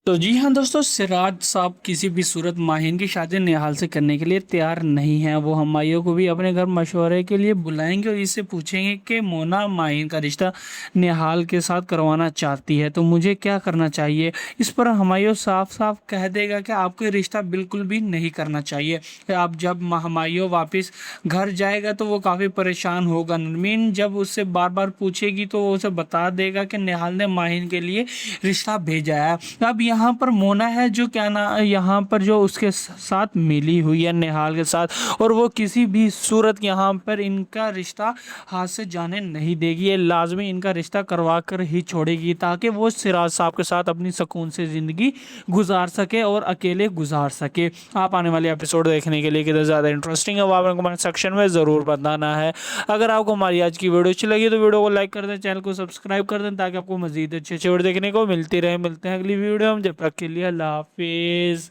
تو جی ہاں دوستو، سراج صاحب کسی بھی صورت ماہین کی شادی نہال سے کرنے کے لیے تیار نہیں ہیں۔ وہ ہمایوں کو بھی اپنے گھر مشورے کے لیے بلائیں گے اور اس سے پوچھیں گے کہ مونا ماہین کا رشتہ نہال کے ساتھ کروانا چاہتی ہے تو مجھے کیا کرنا چاہیے۔ اس پر ہمایوں صاف صاف کہہ دے گا کہ آپ کو رشتہ بالکل بھی نہیں کرنا چاہیے۔ اب جب ہمایوں واپس گھر جائے گا تو وہ کافی پریشان ہوگا۔ نرمین جب اس سے بار بار پوچھے گی تو وہ اسے بتا دے گا کہ نہال نے ماہین کے لیے رشتہ بھیجا ہے۔ اب یہاں پر مونا ہے جو کیا نا یہاں پر جو اس کے ساتھ ملی ہوئی ہے نہال کے ساتھ، اور وہ کسی بھی صورت یہاں پر ان کا رشتہ ہاتھ سے جانے نہیں دے گی۔ یہ لازمی ان کا رشتہ کروا کر ہی چھوڑے گی تاکہ وہ سراج صاحب کے ساتھ اپنی سکون سے زندگی گزار سکے اور اکیلے گزار سکے۔ آپ آنے والے ایپیسوڈ دیکھنے کے لیے کتنے زیادہ انٹرسٹنگ ہے وہ آپ نے کمنٹ سیکشن میں ضرور بتانا ہے۔ اگر آپ کو ہماری آج کی ویڈیو اچھی لگی تو ویڈیو کو لائک کر دیں، چینل کو سبسکرائب کر دیں تاکہ آپ کو مزید اچھے ویڈیو دیکھنے کو ملتی رہے۔ ملتے ہیں اگلی ویڈیو میں، جب تک کے لیے اللہ حافظ۔